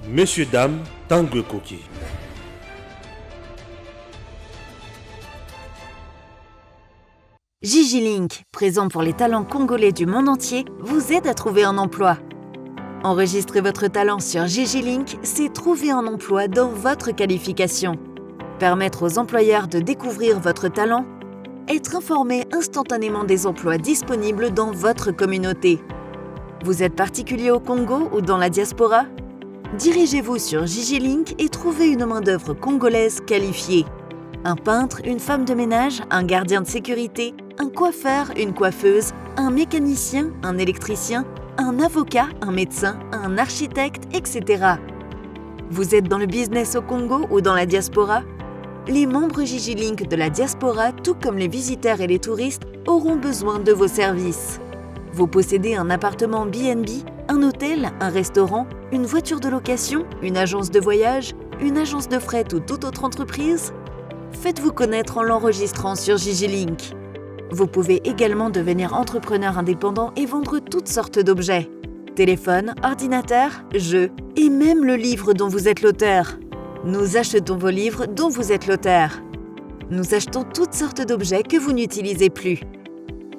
Messieurs, dames, Tanguy Koki. Gigi-Link, présent pour les talents congolais du monde entier, vous aide à trouver un emploi. Enregistrer votre talent sur Gigi-Link, c'est trouver un emploi dans votre qualification. Permettre aux employeurs de découvrir votre talent, être informé instantanément des emplois disponibles dans votre communauté. Vous êtes particulier au Congo ou dans la diaspora? Dirigez-vous sur Gigi-Link et trouvez une main-d'œuvre congolaise qualifiée. Un peintre, une femme de ménage, un gardien de sécurité, un coiffeur, une coiffeuse, un mécanicien, un électricien, un avocat, un médecin, un architecte, etc. Vous êtes dans le business au Congo ou dans la diaspora? Les membres Gigi-Link de la diaspora, tout comme les visiteurs et les touristes, auront besoin de vos services. Vous possédez un appartement B&B, un hôtel, un restaurant, une voiture de location, une agence de voyage, une agence de fret ou toute autre entreprise? Faites-vous connaître en l'enregistrant sur Gigi-Link. Vous pouvez également devenir entrepreneur indépendant et vendre toutes sortes d'objets. Téléphone, ordinateur, jeux et même le livre dont vous êtes l'auteur. Nous achetons vos livres dont vous êtes l'auteur. Nous achetons toutes sortes d'objets que vous n'utilisez plus.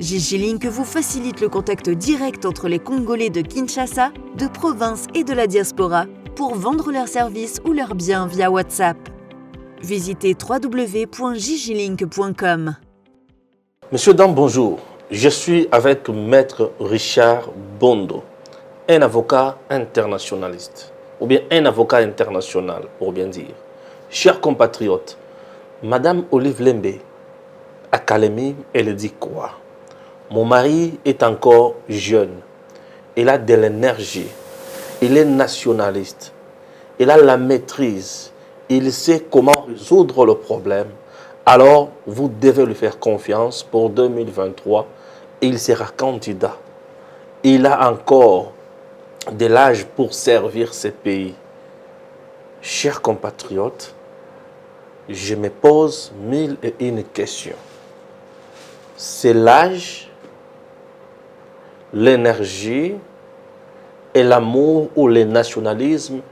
Gigi-Link vous facilite le contact direct entre les Congolais de Kinshasa, de province et de la diaspora pour vendre leurs services ou leurs biens via WhatsApp. Visitez www.gigilink.com. Monsieur, dame, bonjour. Je suis avec Maître Richard Bondo, un avocat internationaliste, ou bien un avocat international, pour bien dire. Chers compatriotes, Madame Olive Lembe, à Kalemi, elle dit quoi? Mon mari est encore jeune, il a de l'énergie, il est nationaliste, il a la maîtrise, il sait comment résoudre le problème. Alors, vous devez lui faire confiance pour 2023. Il sera candidat. Il a encore de l'âge pour servir ce pays. Chers compatriotes, je me pose 1001 questions. C'est l'âge, l'énergie et l'amour ou le nationalisme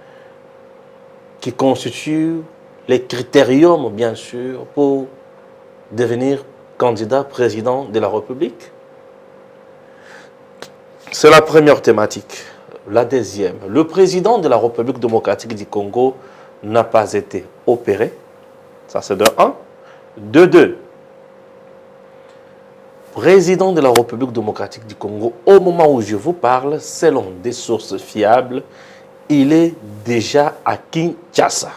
qui constituent les critériums, bien sûr, pour devenir candidat président de la République. C'est la première thématique. La deuxième, le président de la République démocratique du Congo n'a pas été opéré. Ça, c'est de 1. De 2, président de la République démocratique du Congo, au moment où je vous parle, selon des sources fiables, il est déjà à Kinshasa.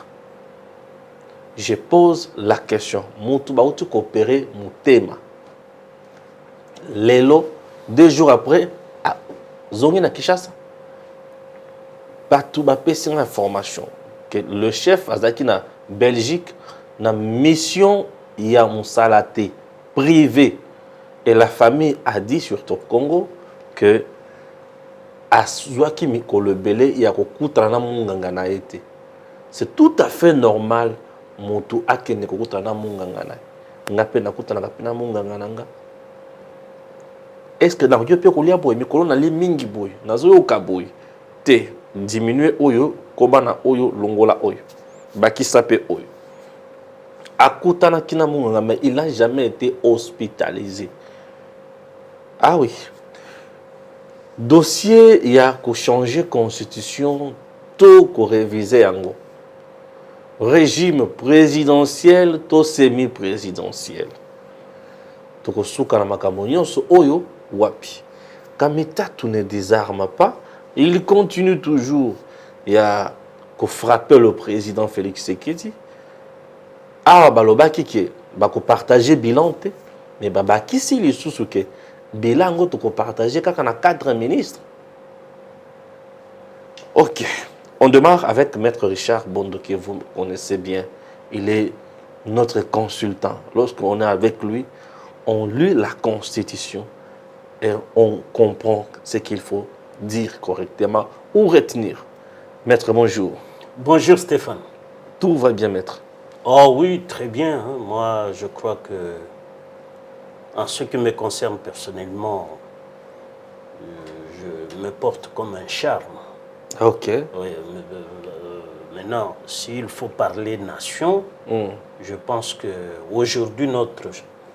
Je pose la question. Moutou baoutou coopéré moutema. Lelo, 2 jours après, à Zongi na Kinshasa. Batou ba pesi information que le chef azaki na Belgique na mission ya musalate privé. Et la famille a dit sur Top Congo que azwaki mikolo belé ya kokutana na munganga na été. C'est tout à fait normal. Moto akende kokutana na munganga na ngape nakutana na munganga nanga. Est-ce que na yo pe kolia boy mikolo na li mingi boy nazo yo kaboy te diminuer oyo kobana oyo longola oyo bakisa pe oyo akutana kina munganga, mais il n'a jamais été hospitalisé. Ah oui, dossier il y a ko changer constitution tout ko réviser yango. Régime présidentiel, to semi-présidentiel. Toko suka na makambo nyonso oyo wapi. Kamita tu ne désarme pas, il continue toujours ya ko frapper le président Félix Tshisekedi. Ah balobaki ke bako partager bilan te, mais babaki si lisusu ke bilan ngo to ko partager kaka na 4 ministres. OK. On démarre avec Maître Richard Bondo, que vous connaissez bien. Il est notre consultant. Lorsqu'on est avec lui, on lit la Constitution et on comprend ce qu'il faut dire correctement ou retenir. Maître, bonjour. Bonjour Stéphane. Tout va bien, Maître? Oh oui, très bien. Moi, je crois que, en ce qui me concerne personnellement, je me porte comme un charme. Ok. Oui, maintenant, s'il faut parler nation, je pense qu'aujourd'hui, notre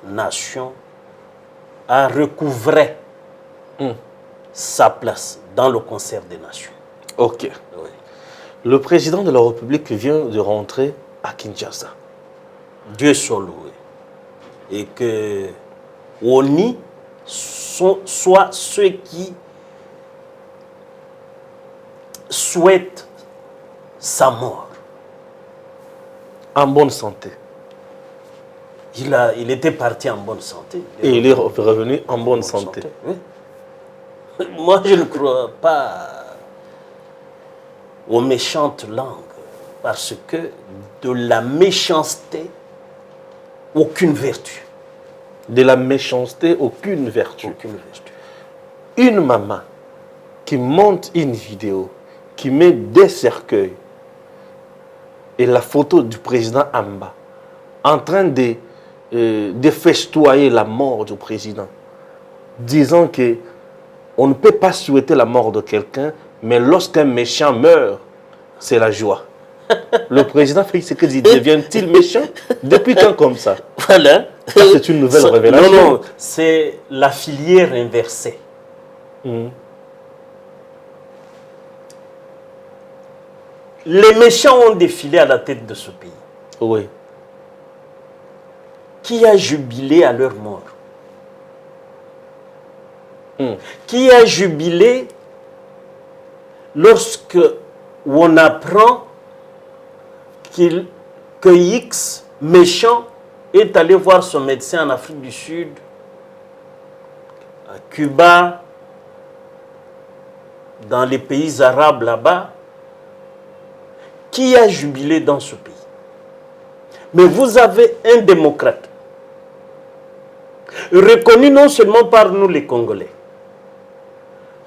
nation a recouvré sa place dans le concert des nations. Ok. Oui. Le président de la République vient de rentrer à Kinshasa. Dieu soit loué. Et que ONI soit ceux qui souhaitent sa mort. En bonne santé. Il était parti en bonne santé. Et il est revenu en bonne santé. Oui. Moi, je ne crois pas aux méchantes langues, parce que de la méchanceté, aucune vertu. De la méchanceté, aucune vertu. Aucune vertu. Une maman qui monte une vidéo, qui met des cercueils et la photo du président Amba en train de festoyer la mort du président, disant que on ne peut pas souhaiter la mort de quelqu'un, mais lorsqu'un méchant meurt, c'est la joie. Le président Félix Tshisekedi devient-il méchant? Depuis quand comme ça? Voilà. Ça, c'est une nouvelle révélation. Non, non, c'est la filière inversée. Les méchants ont défilé à la tête de ce pays. Oui. Qui a jubilé à leur mort? Qui a jubilé lorsque on apprend que X méchant est allé voir son médecin en Afrique du Sud, à Cuba, dans les pays arabes là-bas? Qui a jubilé dans ce pays? Mais vous avez un démocrate, reconnu non seulement par nous les Congolais,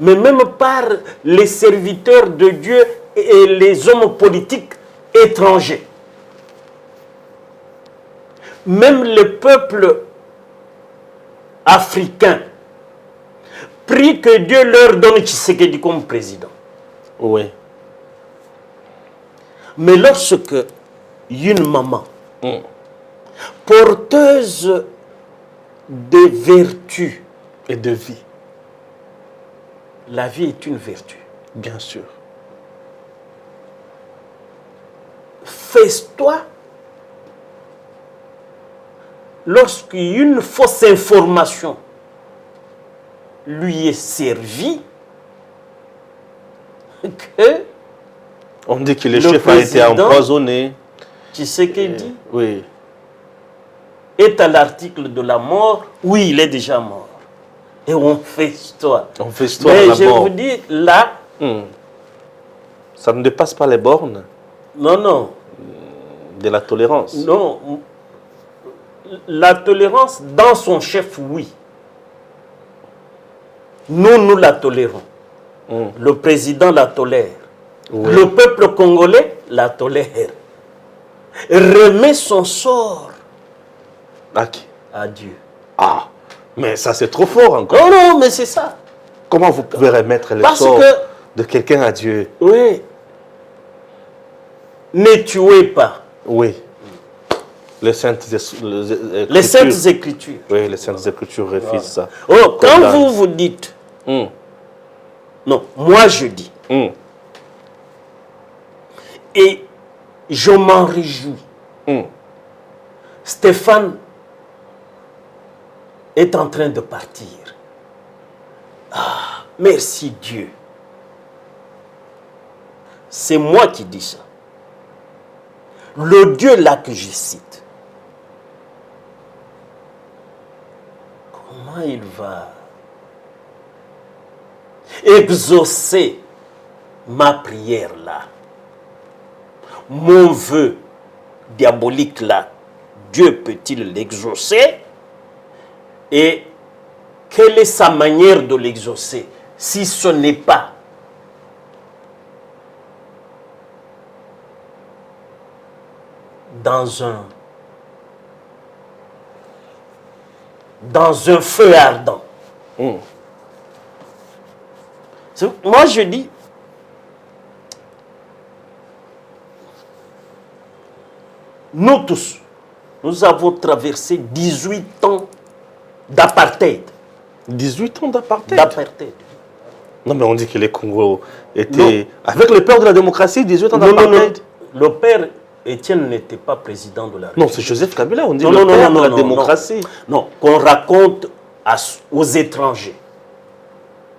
mais même par les serviteurs de Dieu et les hommes politiques étrangers. Même le peuple africain prie que Dieu leur donne Tshisekedi comme président. Oui. Mais lorsque une maman porteuse de vertu Et de vie. La vie est une vertu. Bien sûr. Fais-toi lorsqu'une fausse information lui est servie, que On dit que le Le chef a été président, empoisonné. Tshisekedi Oui. est à l'article de la mort. Oui, il est déjà mort. Et on festoie. On festoie Mais la je mort. vous dis, là, Ça ne dépasse pas les bornes non, de la tolérance. non. La tolérance dans son chef, oui. Nous la tolérons. Le président la tolère. Oui. Le peuple congolais la tolère. Remet son sort À qui? à Dieu. Ah, mais ça c'est trop fort encore. Non, non, mais c'est ça. Comment vous pouvez remettre le Parce sort que, de quelqu'un à Dieu? oui, ne tuez pas. Oui. Les saintes Écritures. Oui, les saintes écritures refusent ça. Oh, quand Condamnent. vous vous dites, non, moi je dis, et je m'en réjouis. Stéphane est en train de partir. Ah, merci Dieu. C'est moi qui dis ça. Le Dieu là que je cite, comment il va exaucer ma prière là? Mon vœu diabolique là, Dieu peut-il l'exaucer? Et quelle est sa manière de l'exaucer si ce n'est pas dans un feu ardent? Moi je dis, nous tous, nous avons traversé 18 ans d'apartheid. 18 ans d'apartheid. Non, mais on dit que les Congos étaient... Avec le père de la démocratie, 18 ans d'apartheid. Le père Étienne n'était pas président de la République. Non, c'est Joseph Kabila, on dit le père de la démocratie. Non, qu'on raconte aux étrangers.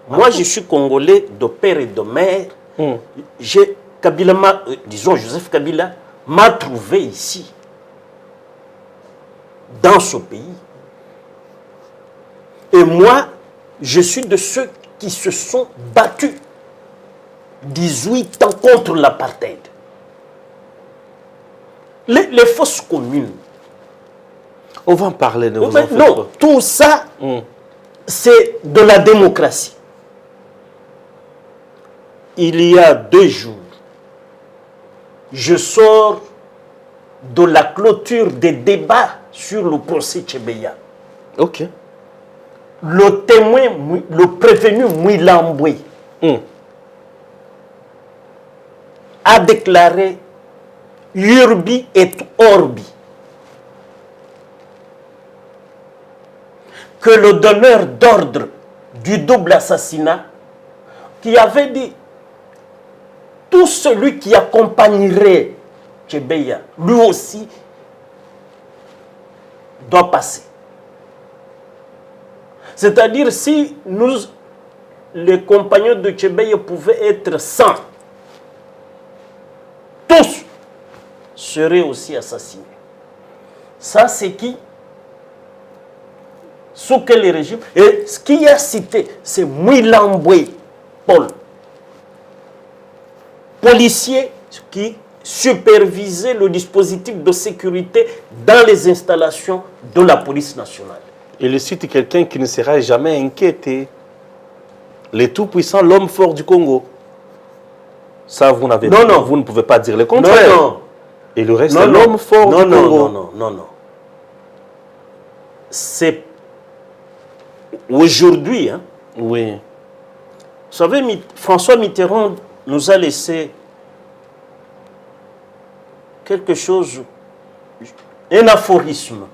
Moi, je suis Congolais de père et de mère. Joseph Kabila m'a trouvé ici, dans ce pays. Et moi, je suis de ceux qui se sont battus 18 ans contre l'apartheid. Les fausses communes. On va en parler. Non, tout ça, c'est de la démocratie. Il y a 2 jours, je sors de la clôture des débats sur le procès Tchebeya. Ok. Le témoin, le prévenu Mouilamboué, a déclaré Urbi et Orbi que le donneur d'ordre du double assassinat, qui avait dit tout celui qui accompagnerait Tchebeya, lui aussi, doit passer. C'est-à-dire, si nous, les compagnons de Tchebeya pouvaient être 100, tous seraient aussi assassinés. Ça, c'est qui? Sous quel régime? Et ce qui a cité, c'est Mouilamboué Paul, policier qui supervisait le dispositif de sécurité dans les installations de la police nationale. Il cite quelqu'un qui ne sera jamais inquiété. Le tout-puissant, l'homme fort du Congo. Ça, vous n'avez pas. Non. Vous ne pouvez pas dire le contraire. Non. Et le reste, c'est l'homme fort du Congo. Non. C'est aujourd'hui. Hein, oui. vous savez, François Mitterrand nous a laissé quelque chose, un aphorisme.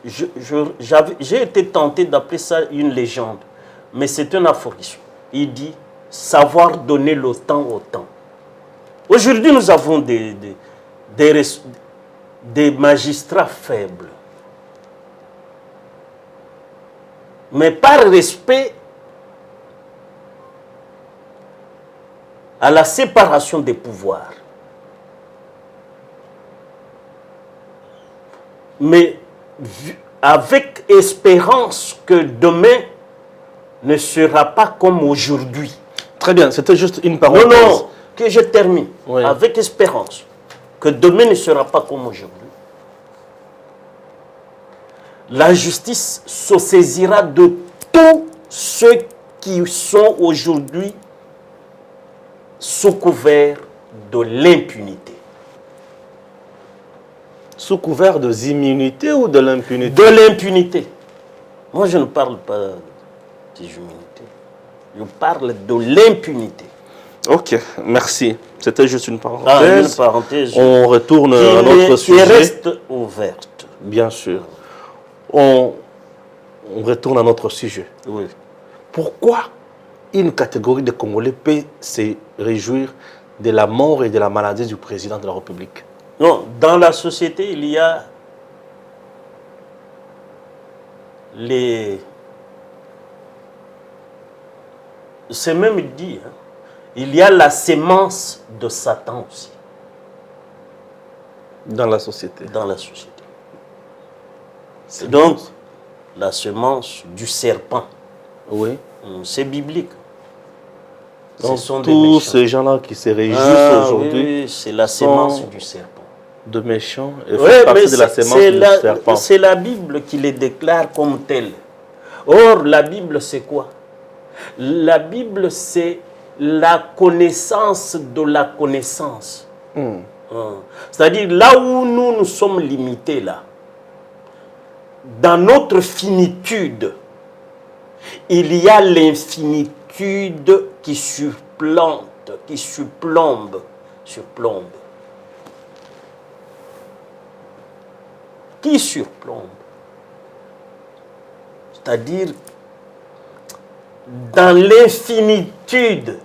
J'ai été tenté d'appeler ça une légende, mais c'est un aphorisme. Il dit savoir donner le temps au temps. Aujourd'hui, nous avons des magistrats faibles. Mais par respect à la séparation des pouvoirs. Mais avec espérance que demain ne sera pas comme aujourd'hui. Très bien, c'était juste une parenthèse. Non, que je termine. Oui. Avec espérance que demain ne sera pas comme aujourd'hui. La justice se saisira de tous ceux qui sont aujourd'hui sous couvert de l'impunité. Sous couvert d'immunité ou de l'impunité? De l'impunité. Moi, je ne parle pas d'immunité. Je parle de l'impunité. Ok, merci. C'était juste une parenthèse. Une parenthèse. On retourne à notre sujet. Qui reste ouverte. Bien sûr. On retourne à notre sujet. Oui. Pourquoi une catégorie de Congolais peut se réjouir de la mort et de la maladie du président de la République? Non, dans la société, il y a c'est même dit, hein, il y a la sémence de Satan aussi. Dans la société. Dans la société. Donc, la semence du serpent. Oui. C'est biblique. Donc, ce sont tous ces gens-là qui se réjouissent aujourd'hui, oui, c'est la sémence du serpent. De méchants et Oui, font mais partie de la sémence du serpent. c'est la Bible qui les déclare comme tels. Or, la Bible, c'est quoi? La Bible, c'est la connaissance de la connaissance. C'est-à-dire, là où nous sommes limités, là, dans notre finitude, il y a l'infinitude qui surplombe. qui surplombe. C'est-à-dire, dans l'infinitude,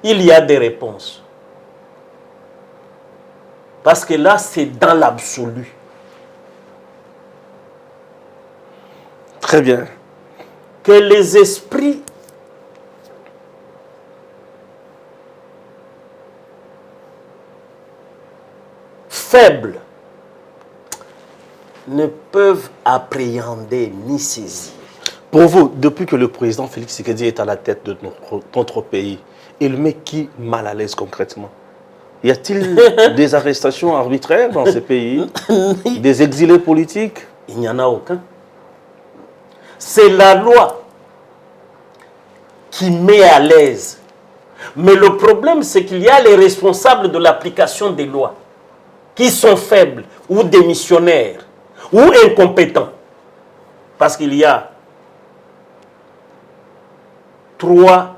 il y a des réponses. Parce que là, c'est dans l'absolu. Très bien. Que les esprits faibles ne peuvent appréhender ni saisir. Pour vous, depuis que le président Félix Tshisekedi est à la tête de notre pays, il met qui mal à l'aise concrètement? Y a-t-il des arrestations arbitraires dans ces pays? Des exilés politiques? Il n'y en a aucun. C'est la loi qui met à l'aise. Mais le problème, c'est qu'il y a les responsables de l'application des lois qui sont faibles ou démissionnaires ou incompétents. Parce qu'il y a 3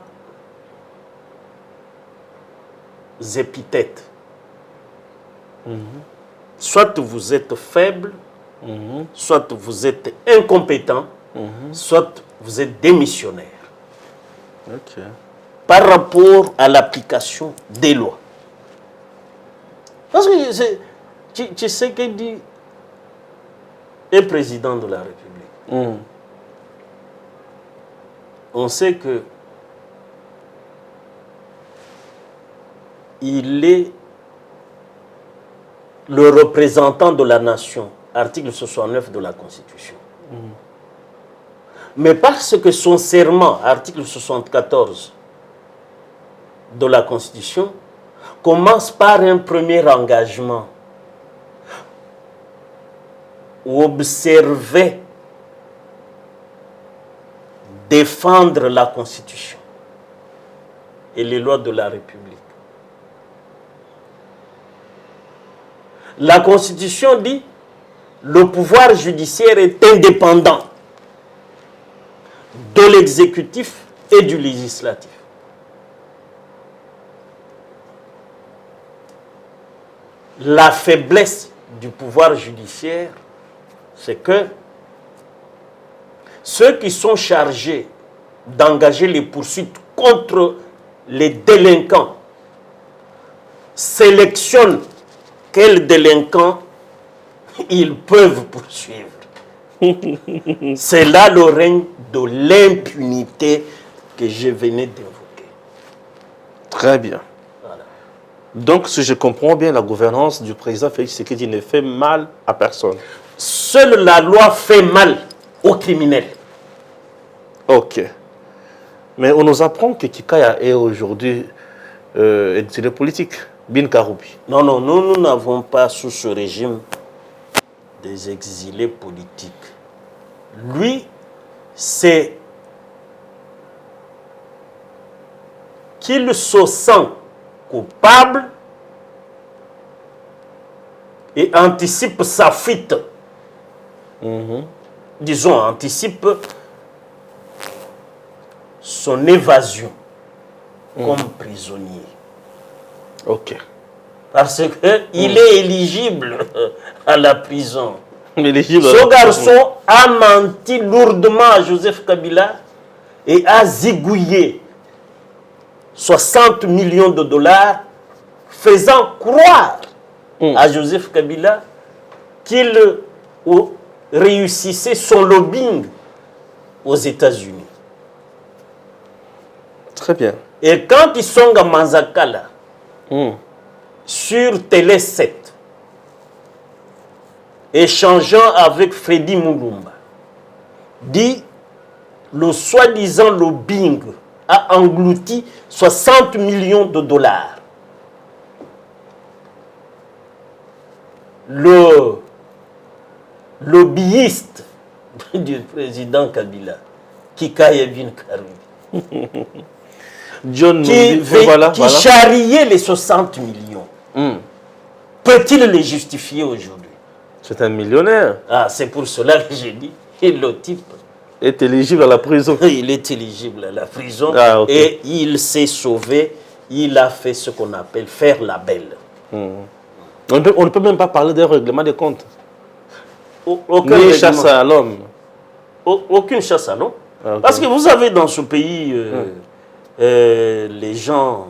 épithètes. Soit vous êtes faible, soit vous êtes incompétent, soit vous êtes démissionnaire. Ok. Par rapport à l'application des lois. Parce que tu sais que dit un président de la République. On sait que il est le représentant de la nation, article 69 de la Constitution. Mais parce que son serment, article 74 de la Constitution, commence par un premier engagement. Observer, défendre la Constitution et les lois de la République. La Constitution dit le pouvoir judiciaire est indépendant de l'exécutif et du législatif. La faiblesse du pouvoir judiciaire, c'est que ceux qui sont chargés d'engager les poursuites contre les délinquants sélectionnent quels délinquants ils peuvent poursuivre. C'est là le règne de l'impunité que je venais d'évoquer. Très bien. Voilà. Donc, si je comprends bien, la gouvernance du président Félix Tshisekedi ne fait mal à personne. Seule la loi fait mal aux criminels. Ok. Mais on nous apprend que Kikaya est aujourd'hui exilé politique. Bin Karoubi. Non, non, nous n'avons pas sous ce régime des exilés politiques. Lui, c'est qu'il se sent coupable et anticipe sa fuite. Disons, anticipe son évasion comme prisonnier. Ok. Parce qu'il est éligible à la prison. Éligible. Ce garçon a menti lourdement à Joseph Kabila et a zigouillé 60 millions de dollars, faisant croire à Joseph Kabila qu'il réussissait son lobbying aux États-Unis. Très bien. Et quand ils sont à Manzakala, sur Télé 7, échangeant avec Freddy Mulumba, dit le soi-disant lobbying a englouti 60 millions de dollars. Le lobbyiste du président Kabila, Kikaya Bin Karoubi, John qui voilà. charriait les 60 millions, peut-il les justifier aujourd'hui? C'est un millionnaire. Ah, c'est pour cela que j'ai dit, et le type est éligible à la prison. il est éligible à la prison Ah, ok. et il s'est sauvé. Il a fait ce qu'on appelle faire la belle. On ne peut même pas parler d'un règlement des comptes. Aucun Ni règlement. chasse à l'homme. Aucune chasse à l'homme. Ok. Parce que vous avez dans ce pays les gens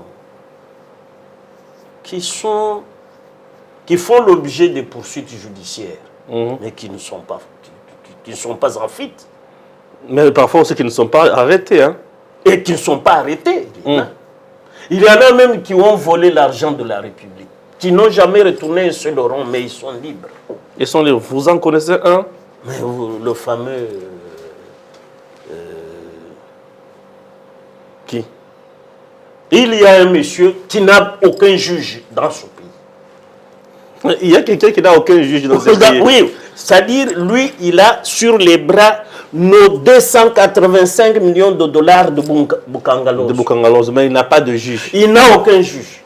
qui font l'objet de poursuites judiciaires, mais qui ne sont pas, qui ne sont pas en fuite. Mais parfois aussi qui ne sont pas arrêtés. Hein. Et qui ne sont pas arrêtés. Il y en a même qui ont volé l'argent de la République, qui n'ont jamais retourné un seul rond, mais ils sont libres. Ils sont libres. Vous en connaissez un? Mais le fameux... Qui? Il y a un monsieur qui n'a aucun juge dans ce pays. Il y a quelqu'un qui n'a aucun juge dans ce pays. Oui, c'est-à-dire, lui, il a sur les bras nos 285 millions de dollars de Bukangalos. De Bukangalos, mais il n'a pas de juge. Il n'a aucun juge.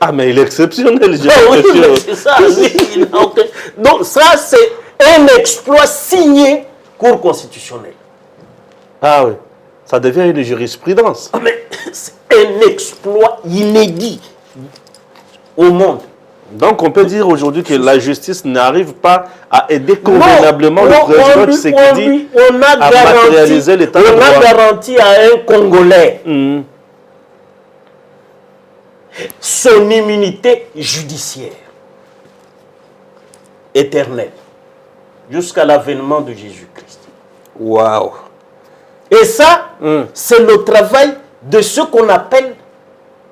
Ah, mais il est exceptionnel, je Ah oui, suis sûr. c'est ça, oui, il n'a aucun... Donc ça, c'est un exploit signé Cour constitutionnelle. Ah oui, ça devient une jurisprudence. Ah, mais c'est un exploit inédit au monde. Donc on peut dire aujourd'hui que la justice n'arrive pas à aider convenablement le président Tshisekedi à matérialiser l'état de droit. On a garanti à un Congolais son immunité judiciaire éternelle jusqu'à l'avènement de Jésus-Christ. Waouh! Et ça, c'est le travail de ce qu'on appelle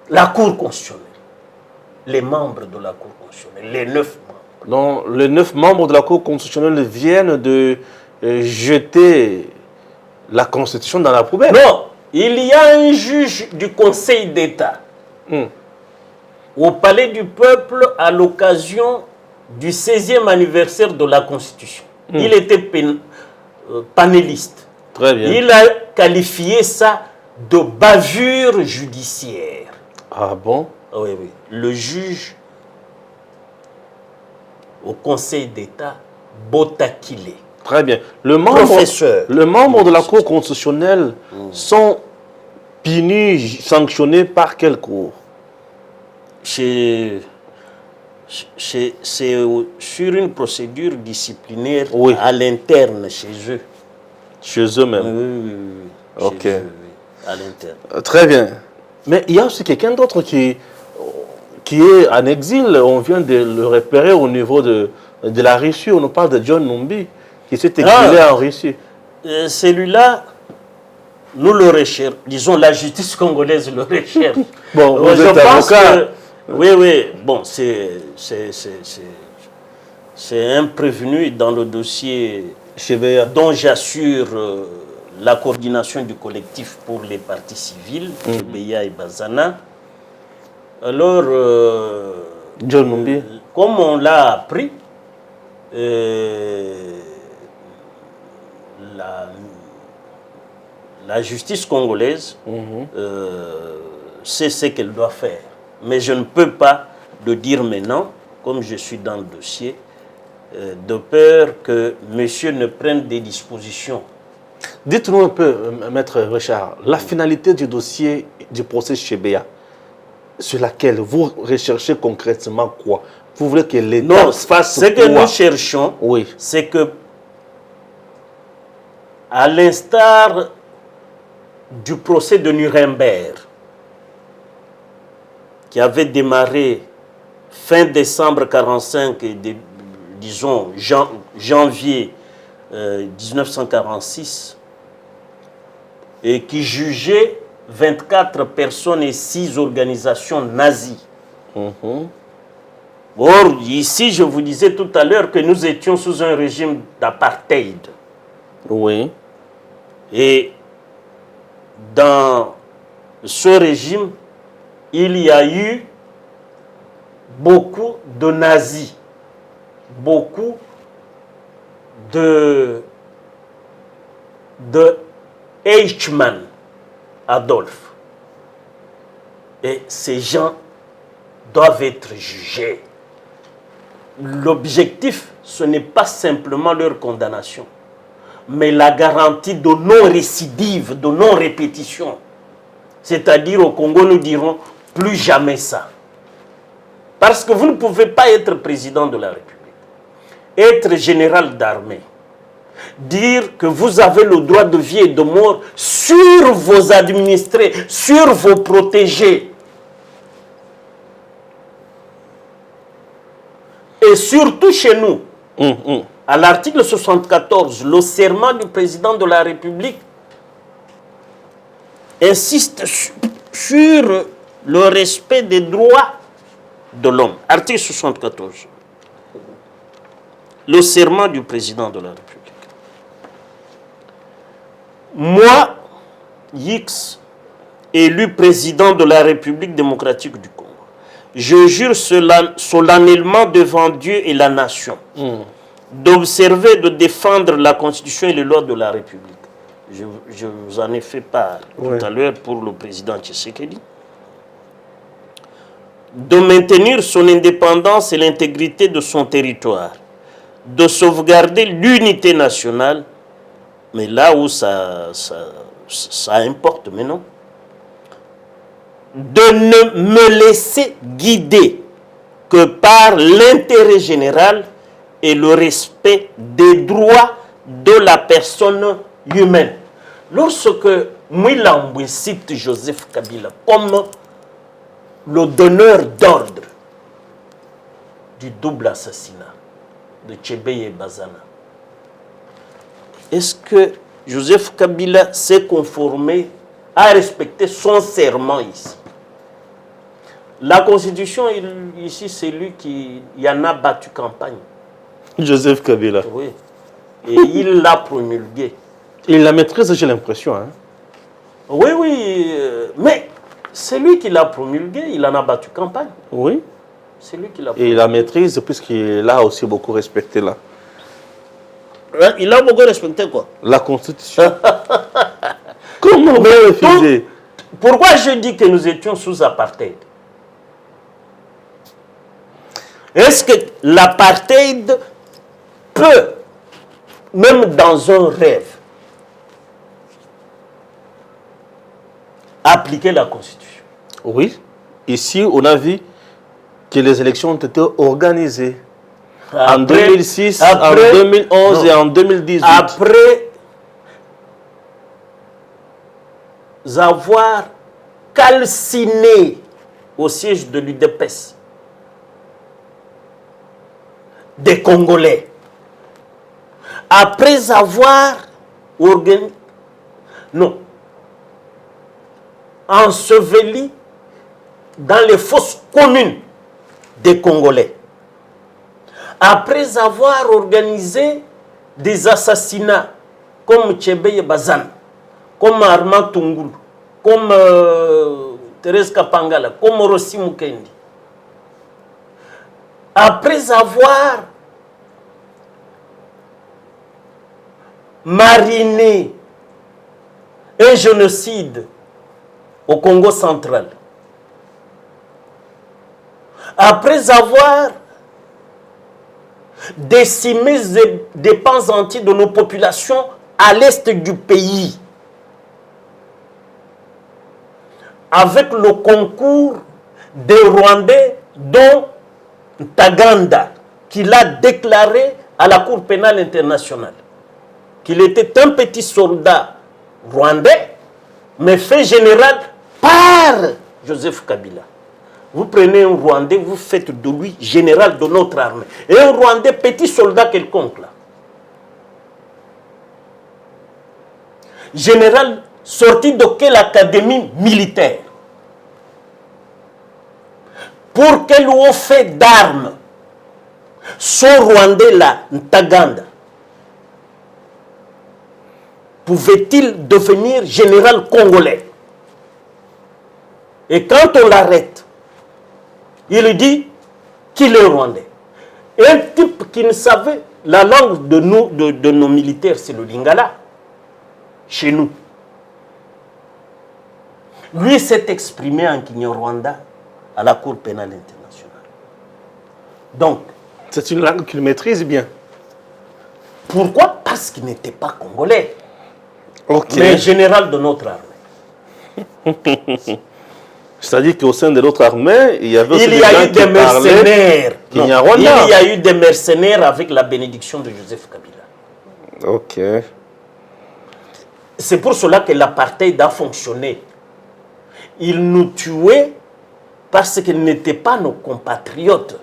la Cour constitutionnelle. Les membres de la Cour constitutionnelle, les 9 membres. Donc les 9 membres de la Cour constitutionnelle viennent de jeter la Constitution dans la poubelle. Non, il y a un juge du Conseil d'État au Palais du Peuple à l'occasion du 16e anniversaire de la Constitution. Il était panéliste. Très bien. Il a qualifié ça de bavure judiciaire. Ah bon? Oui, oui. Le juge au Conseil d'État, Botakile. Très bien. Professeur. Le membre de la Cour constitutionnelle sont punis, sanctionnés par quelle cour? C'est sur une procédure disciplinaire à l'interne chez eux. Chez eux-mêmes? Oui. Ok. Chez eux, oui, à l'interne. Très bien. Mais il y a aussi quelqu'un d'autre qui est en exil. On vient de le repérer au niveau de la Russie. On nous parle de John Numbi, qui s'est exilé en Russie. Celui-là, nous le recherchons. Disons, la justice congolaise le recherche. Bon, vous je êtes pense avocat. que, oui. Bon, c'est un prévenu dans le dossier Chebeya, dont j'assure la coordination du collectif pour les partis civils, Chebeya et Bazana. Alors, John Numbi, comme on l'a appris, la justice congolaise sait ce qu'elle doit faire. Mais je ne peux pas le dire maintenant, comme je suis dans le dossier, de peur que monsieur ne prenne des dispositions. dites-nous un peu, Maître Richard, la finalité du dossier du procès Chebeya, sur laquelle vous recherchez concrètement quoi? Vous voulez que l'État fasse ce que nous cherchons, c'est que, à l'instar du procès de Nuremberg, qui avait démarré fin décembre 1945 et disons janvier 1946, et qui jugeait 24 personnes et 6 organisations nazies. Or, ici, je vous disais tout à l'heure que nous étions sous un régime d'apartheid. Oui. Et dans ce régime, il y a eu beaucoup de nazis, beaucoup de Eichmann, Adolphe. Et ces gens doivent être jugés. L'objectif, ce n'est pas simplement leur condamnation, mais la garantie de non-récidive, de non-répétition. C'est-à-dire au Congo, nous dirons plus jamais ça. Parce que vous ne pouvez pas être président de la République, être général d'armée, dire que vous avez le droit de vie et de mort sur vos administrés, sur vos protégés. Et surtout chez nous, à l'article 74, le serment du président de la République insiste sur le respect des droits de l'homme. Article 74. Le serment du président de la République. Moi, X, élu président de la République démocratique du Congo, je jure solennellement devant Dieu et la nation d'observer et de défendre la Constitution et les lois de la République. Je vous en ai fait part tout à l'heure pour le président Tshisekedi. De maintenir son indépendance et l'intégrité de son territoire, de sauvegarder l'unité nationale, mais là où ça importe, mais non, de ne me laisser guider que par l'intérêt général et le respect des droits de la personne humaine. Lorsque Mouilamboué cite Joseph Kabila comme le donneur d'ordre du double assassinat de Tchébé Bazana, est-ce que Joseph Kabila s'est conformé à respecter son serment ici? La Constitution, ici, c'est lui qui en a battu campagne. Joseph Kabila. Oui. Et il l'a promulgué. Il la maîtrise, j'ai l'impression. Hein? Oui, oui. Mais c'est lui qui l'a promulgué, il en a battu campagne. Oui. C'est lui qui l'a promulgué. Et il la maîtrise puisqu'il a aussi beaucoup respecté là. Il a beaucoup respecté quoi? La Constitution. Comment on peut refuser? Pourquoi je dis que nous étions sous apartheid? Est-ce que l'apartheid peut, même dans un rêve, appliquer la Constitution? Oui. Ici, on a vu que les élections ont été organisées. En 2006, en 2011 et en 2018. Après avoir calciné au siège de l'UDPS des Congolais, après avoir enseveli dans les fosses communes des Congolais, après avoir organisé des assassinats comme Tchébé Bazan, comme Armand Tungulu, comme Thérèse Kapangala, comme Rossi Mukendi, après avoir mariné un génocide au Congo central, après avoir décimé des pans entiers de nos populations à l'est du pays, avec le concours des Rwandais, dont Ntaganda, qui l'a déclaré à la Cour pénale internationale qu'il était un petit soldat rwandais, mais fait général par Joseph Kabila. Vous prenez un Rwandais, vous faites de lui général de notre armée. Et un Rwandais, petit soldat quelconque, là. Général sorti de quelle académie militaire? Pour quel haut fait d'armes ce Rwandais-là, Ntaganda, pouvait-il devenir général congolais? Et quand on l'arrête, il dit qu'il est rwandais. Et un type qui ne savait la langue de nos militaires, c'est le lingala, chez nous. Lui s'est exprimé en Kinyarwanda à la Cour pénale internationale. Donc, c'est une langue qu'il maîtrise bien. Pourquoi? Parce qu'il n'était pas congolais, okay, mais général de notre armée. C'est-à-dire qu'au sein de l'autre armée, il y avait aussi Il y a eu des mercenaires. Il y a eu des mercenaires avec la bénédiction de Joseph Kabila. Ok. C'est pour cela que l'apartheid a fonctionné. Ils nous tuaient parce qu'ils n'étaient pas nos compatriotes.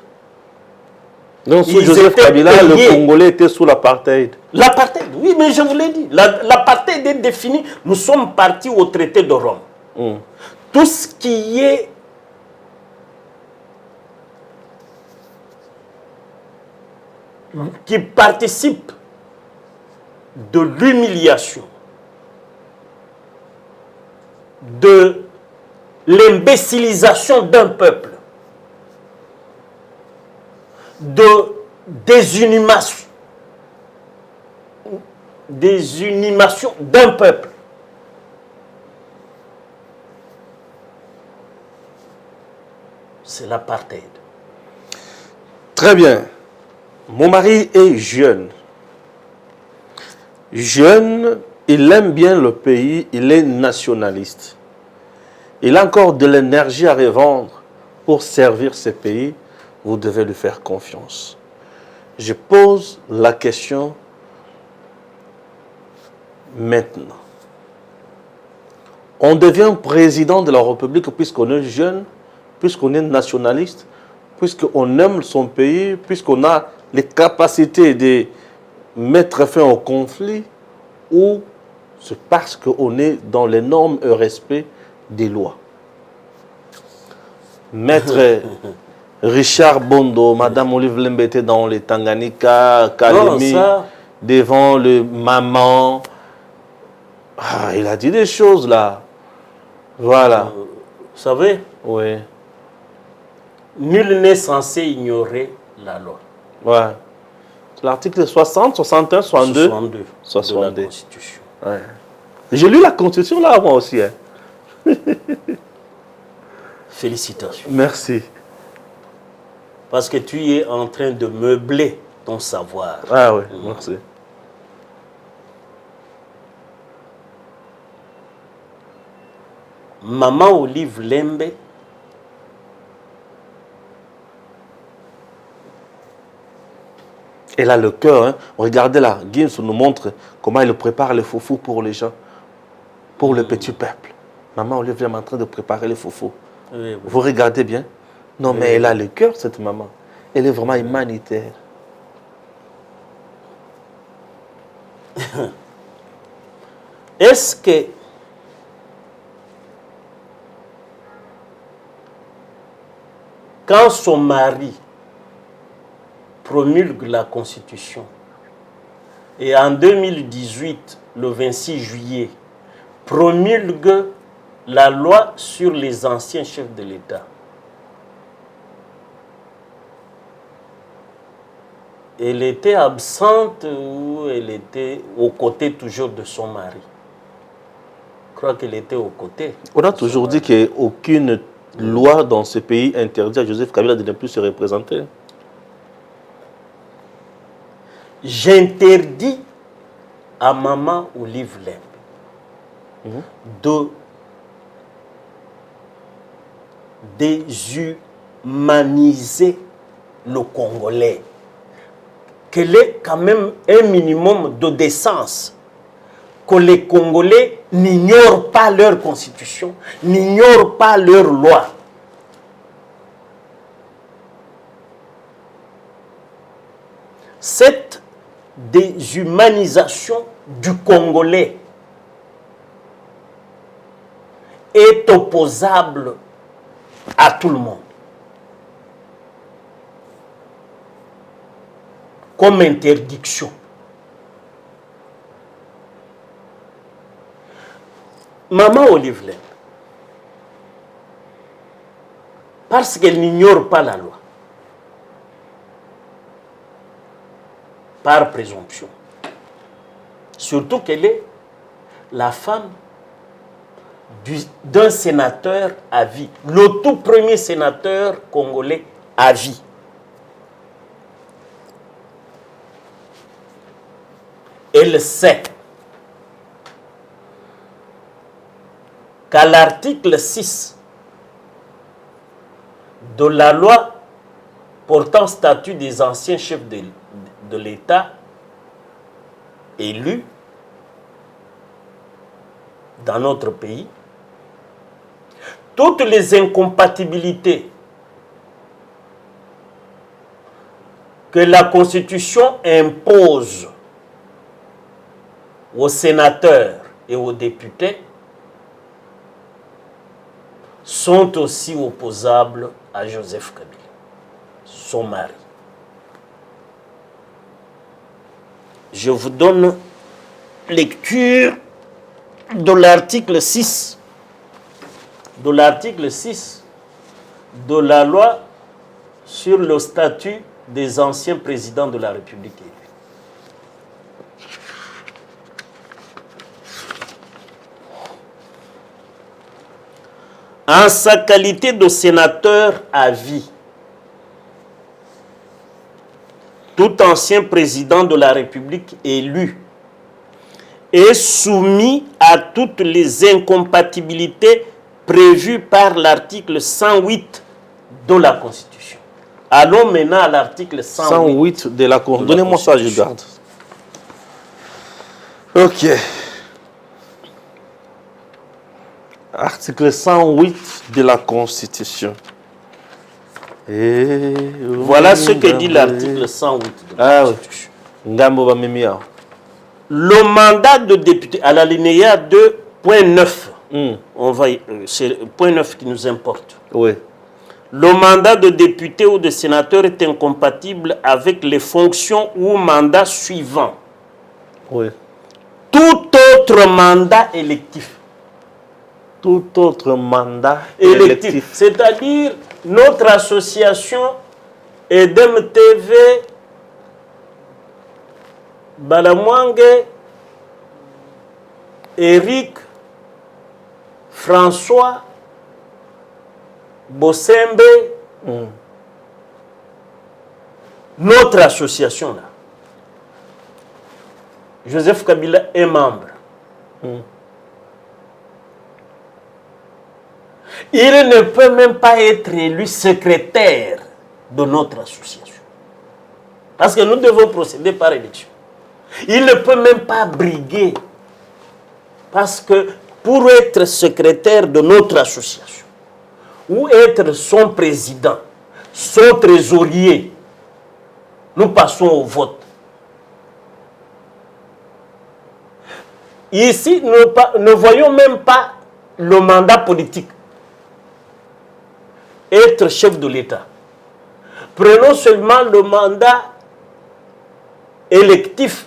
Donc, sous Joseph Kabila, le Congolais était sous l'apartheid. L'apartheid, oui, mais je vous l'ai dit. L'apartheid est défini. Nous sommes partis au traité de Rome. Tout ce qui est qui participe de l'humiliation, de l'imbécilisation d'un peuple, de désinhumation d'un peuple. C'est l'apartheid. Très bien. Mon mari est jeune. Jeune, il aime bien le pays, il est nationaliste. Il a encore de l'énergie à revendre pour servir ce pays. Vous devez lui faire confiance. Je pose la question maintenant. On devient président de la République puisqu'on est jeune, puisqu'on est nationaliste, puisqu'on aime son pays, puisqu'on a les capacités de mettre fin au conflit, ou c'est parce qu'on est dans les normes et respect des lois. Maître Richard Bondo, Madame Olive Lembe était dans les Tanganyika, Kalemi, devant le maman. Ah, il a dit des choses là. Voilà. Vous savez, Oui. Nul n'est censé ignorer la loi. Ouais. L'article 60, 61, 62. 62 de la Constitution. Ouais. J'ai lu la Constitution là, moi aussi. Hein. Félicitations. Merci. Parce que tu es en train de meubler ton savoir. Ah oui, merci. Maman Olive Lembe Elle a le cœur. Hein. Regardez là, Gims nous montre comment elle prépare les foufous pour les gens, pour le petit peuple. Maman Olive est en train de préparer les foufous. Oui, oui. Vous regardez bien? Non, mais elle a le cœur, cette maman. Elle est vraiment humanitaire. Est-ce que quand son mari promulgue la Constitution et en 2018, le 26 juillet, promulgue la loi sur les anciens chefs de l'État, elle était absente ou elle était aux côtés toujours de son mari? Je crois qu'elle était aux côtés. On a toujours dit qu'aucune loi dans ce pays interdit à Joseph Kabila de ne plus se représenter. J'interdis à maman Olive Lembe de déshumaniser le Congolais. Qu'elle ait quand même un minimum de décence. Que les Congolais n'ignorent pas leur constitution, n'ignorent pas leurs lois. Cette déshumanisation du Congolais est opposable à tout le monde. Comme interdiction. Maman Olive Lembe, parce qu'elle n'ignore pas la loi, par présomption, surtout qu'elle est la femme d'un sénateur à vie, le tout premier sénateur congolais à vie. Elle sait qu'à l'article 6 de la loi portant statut des anciens chefs de l'État élus dans notre pays, toutes les incompatibilités que la Constitution impose aux sénateurs et aux députés sont aussi opposables à Joseph Kabila, son mari. Je vous donne lecture de l'article 6 de la loi sur le statut des anciens présidents de la République élus. En sa qualité de sénateur à vie, tout ancien président de la République élu est soumis à toutes les incompatibilités prévues par l'article 108 de la Constitution. Allons maintenant à l'article 108 de la Constitution. Donnez-moi ça, je garde. Ok. Article 108 de la Constitution. Et voilà ce que dit l'article 108 de la Constitution. Le mandat de député, à l'alinéa 2.9, on va, c'est le point 9 qui nous importe. Oui. Le mandat de député ou de sénateur est incompatible avec les fonctions ou mandats suivants. Oui. Tout autre mandat électif. Tout autre mandat électif. C'est-à-dire notre association EDEM TV, Balamwange, Eric, François, Bossembe, notre association là. Joseph Kabila est membre. Il ne peut même pas être élu secrétaire de notre association. Parce que nous devons procéder par élection. Il ne peut même pas briguer. Parce que pour être secrétaire de notre association, ou être son président, son trésorier, nous passons au vote. Ici, nous ne voyons même pas le mandat politique. Être chef de l'État. Prenons seulement le mandat électif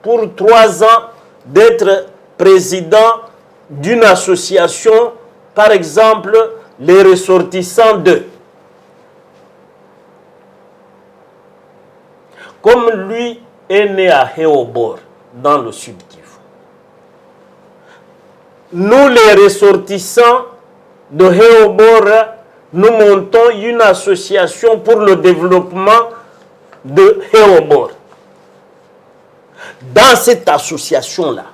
pour 3 ans d'être président d'une association, par exemple, les ressortissants de. Comme lui est né à Héobor, dans le sud Kivu. Nous, les ressortissants de Héobor, nous montons une association pour le développement de Héobor. Dans cette association-là,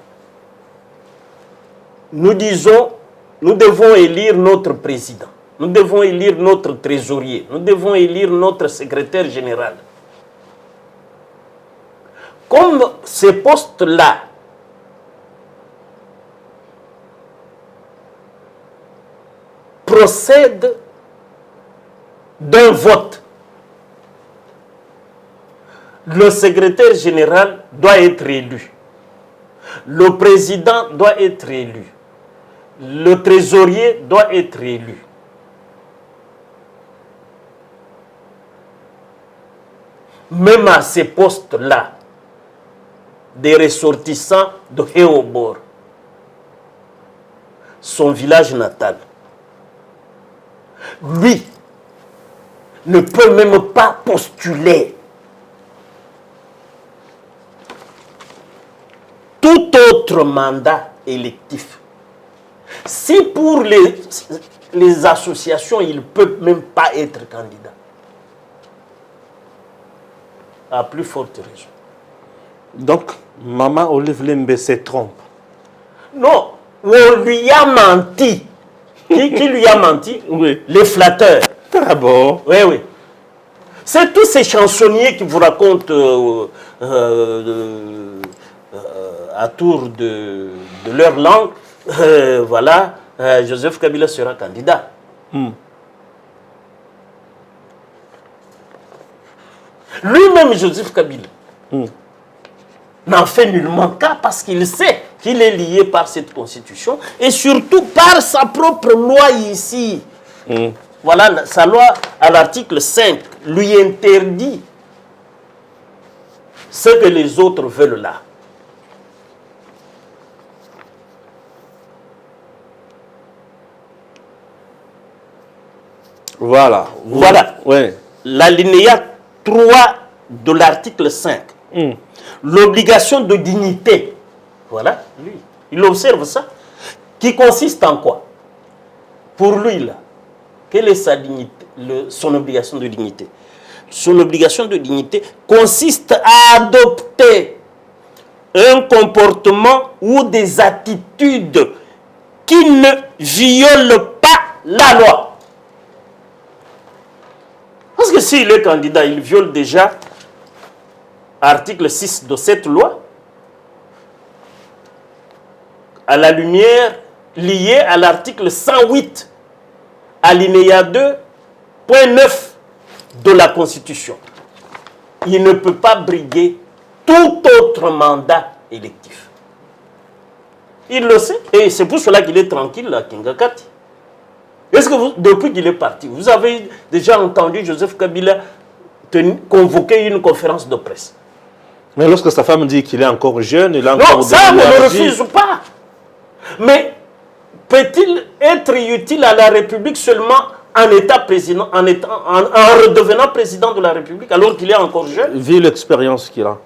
nous disons, nous devons élire notre président, nous devons élire notre trésorier, nous devons élire notre secrétaire général. Comme ces postes-là procèdent d'un vote, le secrétaire général doit être élu, le président doit être élu, le trésorier doit être élu. Même à ces postes-là, des ressortissants de Héobor, son village natal, lui ne peut même pas postuler. Tout autre mandat électif. Si pour les associations, il ne peut même pas être candidat. À plus forte raison. Donc, Maman Olive Lembe se trompe. Non, on lui a menti. Qui lui a menti? Oui. Les flatteurs. Ah bon? Oui, oui. C'est tous ces chansonniers qui vous racontent à tour de leur langue, voilà, Joseph Kabila sera candidat. Lui-même, Joseph Kabila, n'en fait nullement cas parce qu'il sait qu'il est lié par cette constitution et surtout par sa propre loi ici. Voilà, sa loi à l'article 5 lui interdit ce que les autres veulent là. Voilà. Voilà. Ouais. L'alinéa 3 de l'article 5. L'obligation de dignité. Voilà, lui. Il observe ça. Qui consiste en quoi? Pour lui, là, quelle est sa dignité, son obligation de dignité? Son obligation de dignité consiste à adopter un comportement ou des attitudes qui ne violent pas la loi. Parce que s'il est candidat, il viole déjà article 6 de cette loi à la lumière liée à l'article 108 alinéa 2 point 9 de la Constitution. Il ne peut pas briguer tout autre mandat électif. Il le sait et c'est pour cela qu'il est tranquille à Kingakati. Est-ce que vous, depuis qu'il est parti, vous avez déjà entendu Joseph Kabila convoquer une conférence de presse? Mais lorsque sa femme dit qu'il est encore jeune, il a encore... Non, ça, on ne le refuse pas. Mais peut-il être utile à la République seulement en état président, en redevenant président de la République alors qu'il est encore jeune? Vu l'expérience qu'il a.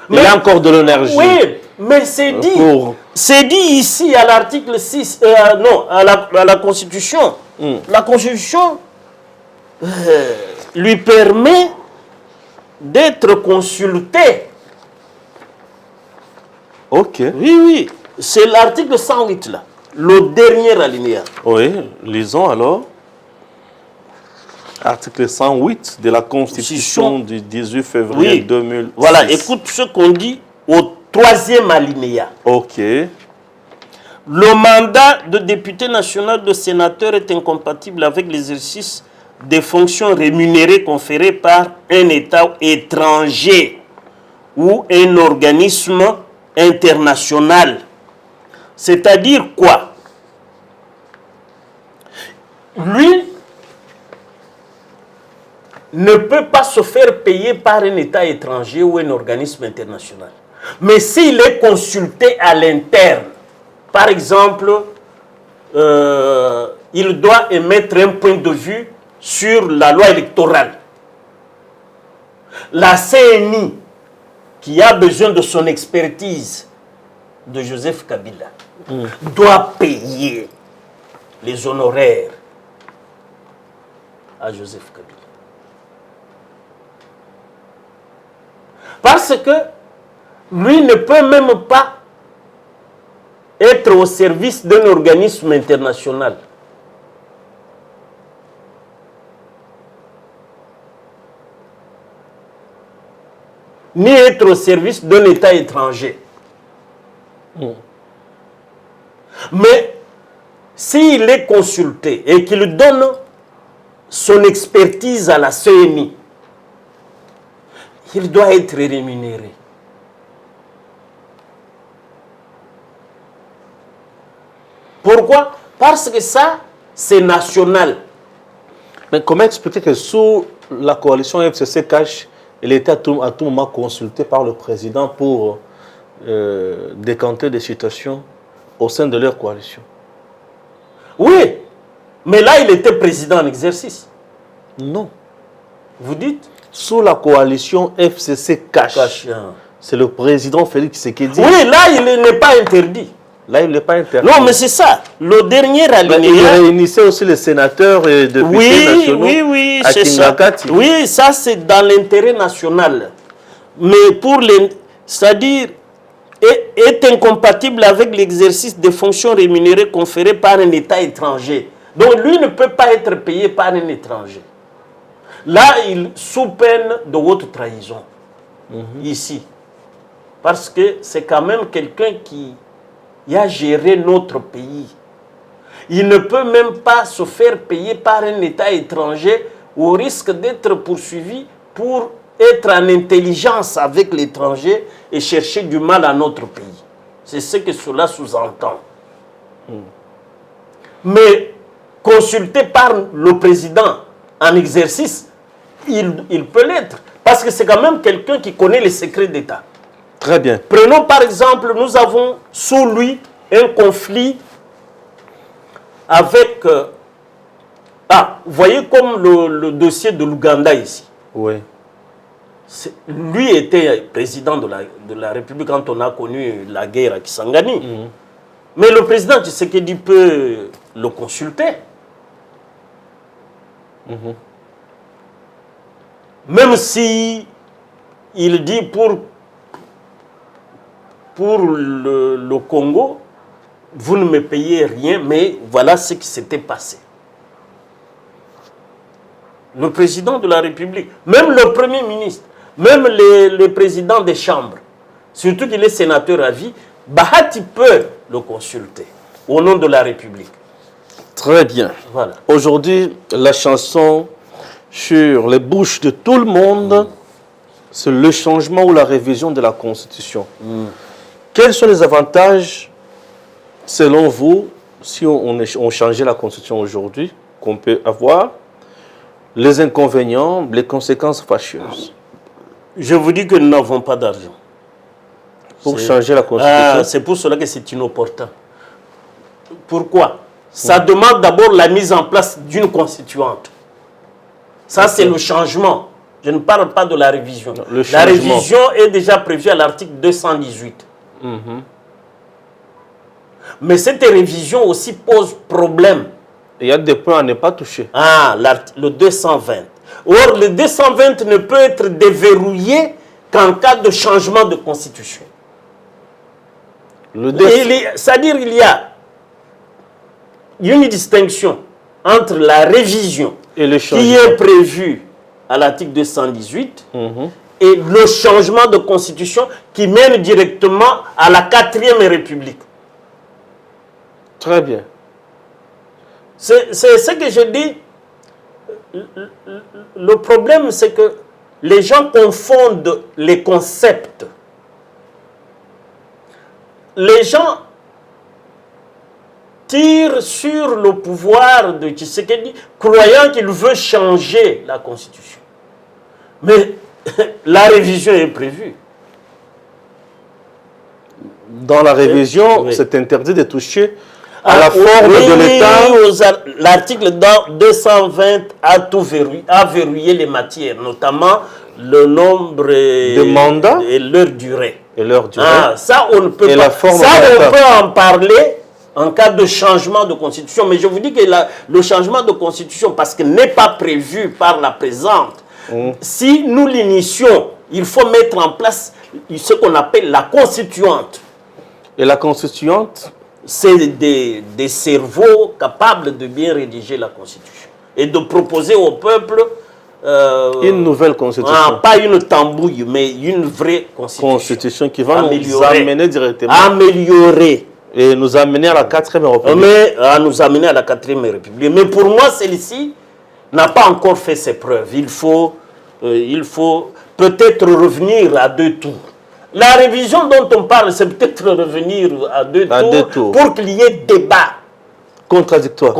Il a encore de l'énergie. Oui, mais c'est dit ici à l'article 6, non, à la Constitution. La Constitution lui permet d'être consulté. Ok. Oui, oui, c'est l'article 108 là, le dernier alinéa. Oui, lisons alors. Article 108 de la Constitution du 18 février 2006. Voilà, écoute ce qu'on dit au troisième alinéa. Ok. Le mandat de député national, de sénateur est incompatible avec l'exercice des fonctions rémunérées conférées par un État étranger ou un organisme international. C'est-à-dire quoi? Lui ne peut pas se faire payer par un État étranger ou un organisme international. Mais s'il est consulté à l'interne, par exemple, il doit émettre un point de vue sur la loi électorale. La CNI, qui a besoin de son expertise de Joseph Kabila, doit payer les honoraires à Joseph Kabila. Parce que lui ne peut même pas être au service d'un organisme international. Ni être au service d'un État étranger. Mais s'il est consulté et qu'il donne son expertise à la CNI, il doit être rémunéré. Pourquoi? Parce que ça, c'est national. Mais comment expliquer que sous la coalition FCC cache, il était à tout moment consulté par le président pour décanter des situations au sein de leur coalition? Oui, mais là, il était président en exercice. Non. Vous dites? Sous la coalition FCC cache. C'est le président Félix Tshisekedi. Oui, là, il n'est pas interdit. Là, il n'est pas interdit. Non, mais c'est ça. Le dernier alinéa... Il réunissait aussi les sénateurs et députés nationaux. Oui, à c'est ça. Oui, ça, c'est dans l'intérêt national. Mais pour les... C'est-à-dire, est incompatible avec l'exercice des fonctions rémunérées conférées par un État étranger. Donc lui ne peut pas être payé par un étranger. Là, il sous peine de haute trahison. Ici. Parce que c'est quand même quelqu'un qui a géré notre pays. Il ne peut même pas se faire payer par un État étranger au risque d'être poursuivi pour être en intelligence avec l'étranger et chercher du mal à notre pays. C'est ce que cela sous-entend. Mais consulté par le président en exercice, il peut l'être. Parce que c'est quand même quelqu'un qui connaît les secrets d'État. Très bien. Prenons par exemple, nous avons sous lui un conflit avec... vous voyez comme le dossier de l'Ouganda ici. Oui. Lui était président de la République quand on a connu la guerre à Kisangani. Mais le président Tshisekedi peut le consulter. Même si il dit pour le Congo, vous ne me payez rien, mais voilà ce qui s'était passé. Le président de la République, même le Premier ministre, même les présidents des chambres, surtout qu'il est sénateur à vie, Bahati peut le consulter au nom de la République. Très bien. Voilà. Aujourd'hui, la chanson sur les bouches de tout le monde, c'est le changement ou la révision de la Constitution. Quels sont les avantages, selon vous, si on changeait la Constitution aujourd'hui, qu'on peut avoir, les inconvénients, les conséquences fâcheuses? Je vous dis que nous n'avons pas d'argent. Pour changer la Constitution? C'est pour cela que c'est inopportun. Pourquoi? Ça demande d'abord la mise en place d'une constituante. Ça, c'est le changement. Je ne parle pas de la révision. La révision est déjà prévue à l'article 218. Mais cette révision aussi pose problème. Il y a des points à ne pas toucher. Le 220. Or, le 220 ne peut être déverrouillé qu'en cas de changement de constitution. C'est-à-dire qu'il y a une distinction entre la révision et le qui est prévue à l'article 218 et le changement de constitution qui mène directement à la 4e République. Très bien. C'est ce que je dis. Le problème, c'est que les gens confondent les concepts. Les gens tirent sur le pouvoir de Tshisekedi, croyant qu'il veut changer la Constitution. Mais la révision est prévue. Dans la révision, c'est interdit de toucher à la forme oui, de l'État. L'article 220 a verrouillé les matières, notamment le nombre de mandats et leur durée. Ça, on ne peut et pas. La forme ça, on peut en parler en cas de changement de constitution. Mais je vous dis que le changement de constitution, parce que n'est pas prévu par la présente, si nous l'initions, il faut mettre en place ce qu'on appelle la constituante. Et la constituante, c'est des cerveaux capables de bien rédiger la Constitution et de proposer au peuple une nouvelle Constitution. Pas une tambouille, mais une vraie Constitution qui va nous amener directement. Améliorer. Et nous amener à la 4e République. Mais à nous amener à la 4e République. Mais pour moi, celle-ci n'a pas encore fait ses preuves. Il faut peut-être revenir à 2 tours. La révision dont on parle, c'est peut-être revenir à 2 tours pour qu'il y ait débat contradictoire.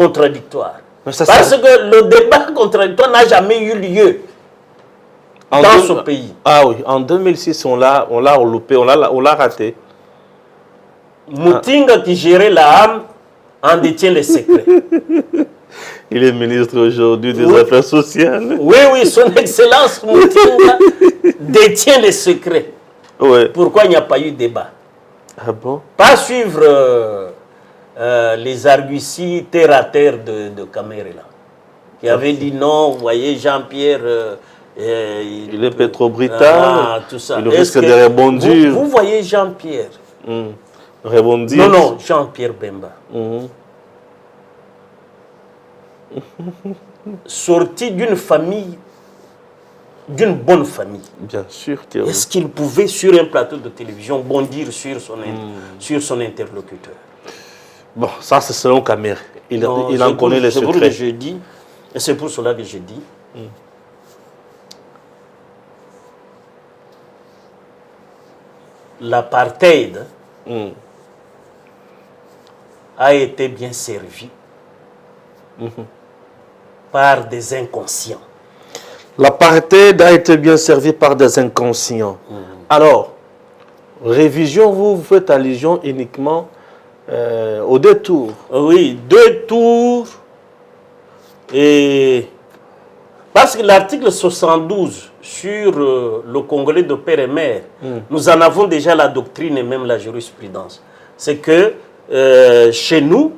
Parce que le débat contradictoire n'a jamais eu lieu dans ce pays. Ah oui, en 2006, on l'a loupé, on l'a raté. Moutinga qui gérait la âme en détient les secrets. Il est ministre aujourd'hui des Affaires sociales. Oui, son Excellence Moutinga détient les secrets. Ouais. Pourquoi il n'y a pas eu de débat? Ah bon? Pas suivre les arguties terre à terre de Camérela, qui avait dit non, vous voyez, Jean-Pierre... il est pétro-britannique, tout ça. Il risque de rebondir. Vous voyez Jean-Pierre Rebondir. Non, Jean-Pierre Bemba. sorti d'une famille, d'une bonne famille. Bien sûr, Théo. Est-ce qu'il pouvait, sur un plateau de télévision, bondir sur son interlocuteur? Bon, ça c'est selon Kamer. Il en connaît les secrets. Je dis, et c'est pour cela que je dis, l'apartheid a été bien servi par des inconscients. L'apartheid a été bien servi par des inconscients. Alors, révision, vous faites allusion uniquement au détour. Oui, 2 tours. Et parce que l'article 72 sur le Congolais de père et mère, nous en avons déjà la doctrine et même la jurisprudence. C'est que chez nous,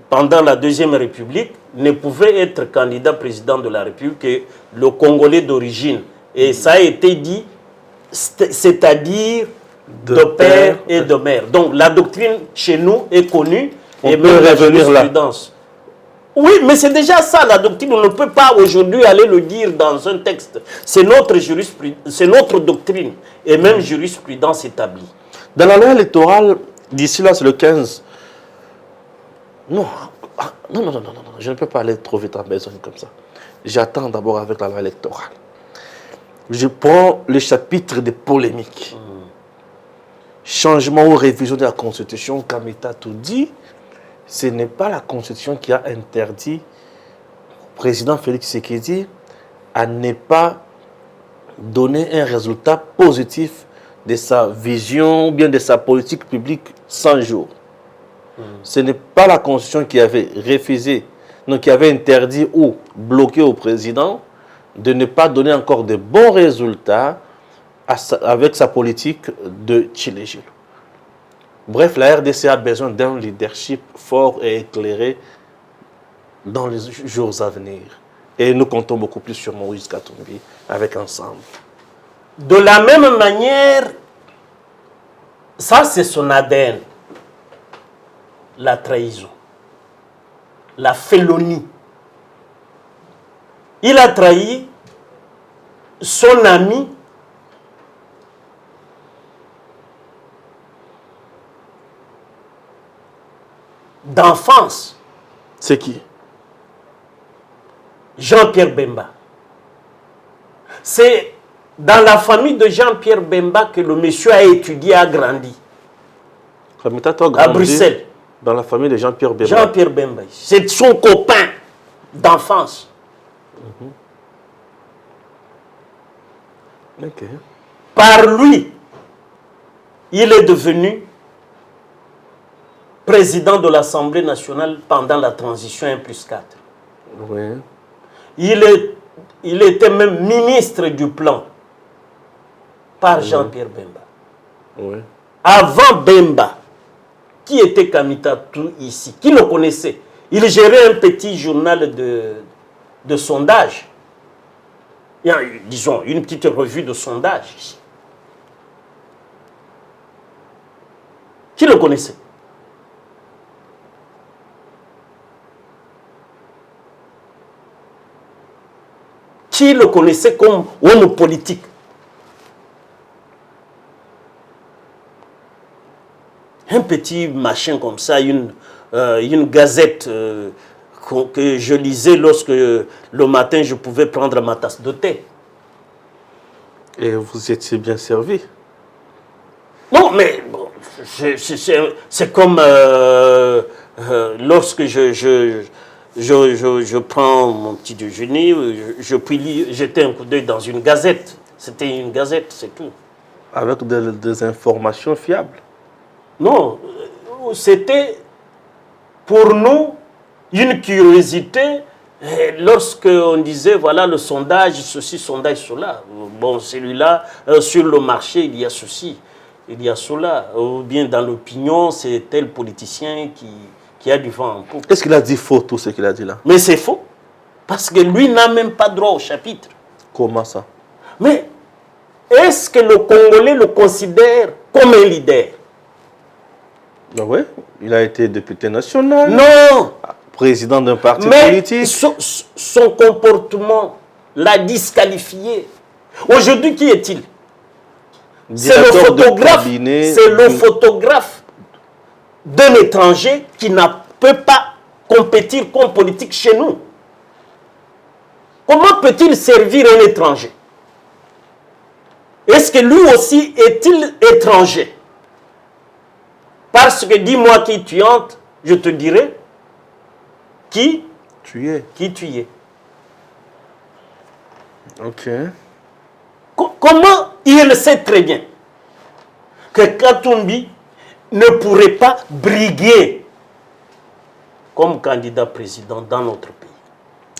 pendant la Deuxième République, ne pouvait être candidat président de la République que le Congolais d'origine. Et ça a été dit, c'est-à-dire de père et de mère. Donc la doctrine chez nous est connue et même la jurisprudence. Oui, mais c'est déjà ça la doctrine. On ne peut pas aujourd'hui aller le dire dans un texte. C'est notre jurisprudence, c'est notre doctrine et même jurisprudence établie. Dans la loi électorale, d'ici là, c'est le 15. Non, je ne peux pas aller trop vite en besogne comme ça. J'attends d'abord avec la loi électorale. Je prends le chapitre des polémiques. Changement ou révision de la Constitution, Kamita tout dit, ce n'est pas la Constitution qui a interdit au président Félix Tshisekedi à ne pas donner un résultat positif de sa vision ou bien de sa politique publique 100 jours. Ce n'est pas la Constitution qui avait refusé, donc qui avait interdit ou bloqué au président de ne pas donner encore de bons résultats avec sa politique de Tshilé. Bref, la RDC a besoin d'un leadership fort et éclairé dans les jours à venir. Et nous comptons beaucoup plus sur Moïse Katumbi avec Ensemble. De la même manière, ça c'est son ADN. La trahison, la félonie. Il a trahi son ami d'enfance. C'est qui? Jean-Pierre Bemba. C'est dans la famille de Jean-Pierre Bemba que le monsieur a étudié, a grandi. À Bruxelles. Dans la famille de Jean-Pierre Bemba. Jean-Pierre Bemba. C'est son copain d'enfance. Okay. Par lui, il est devenu président de l'Assemblée nationale pendant la transition 1+4. Oui. Il était même ministre du plan par Jean-Pierre Bemba. Oui. Avant Bemba, qui était Kamita tout ici? Qui le connaissait? Il gérait un petit journal de sondage. Il y a, disons, une petite revue de sondage ici. Qui le connaissait? Qui le connaissait comme homme politique? Un petit machin comme ça, une gazette que je lisais lorsque le matin je pouvais prendre ma tasse de thé. Et vous étiez bien servi? Non, mais bon, c'est comme lorsque je prends mon petit déjeuner, je puis jeter un coup d'œil dans une gazette. C'était une gazette, c'est tout. Avec des informations fiables? Non, c'était pour nous une curiosité lorsque on disait voilà le sondage, ceci, sondage, cela. Bon, celui-là, sur le marché, il y a ceci, il y a cela. Ou bien dans l'opinion, c'est tel politicien qui a du vent en poupe. Est-ce qu'il a dit faux tout ce qu'il a dit là? Mais c'est faux. Parce que lui n'a même pas droit au chapitre. Comment ça? Mais est-ce que le Congolais le considère comme un leader? Ah ouais, il a été député national. Non! président d'un parti Mais politique. son comportement l'a disqualifié. Aujourd'hui, qui est-il? C'est le Directeur de photographe. cabinet C'est le du- photographe d'un étranger qui ne peut pas compétir comme politique chez nous. Comment peut-il servir un étranger? Est-ce que lui aussi est-il étranger? Parce que dis-moi qui tu entres, je te dirai qui Tu es. tu es. Ok. Comment il sait très bien que Katumbi ne pourrait pas briguer comme candidat président dans notre pays?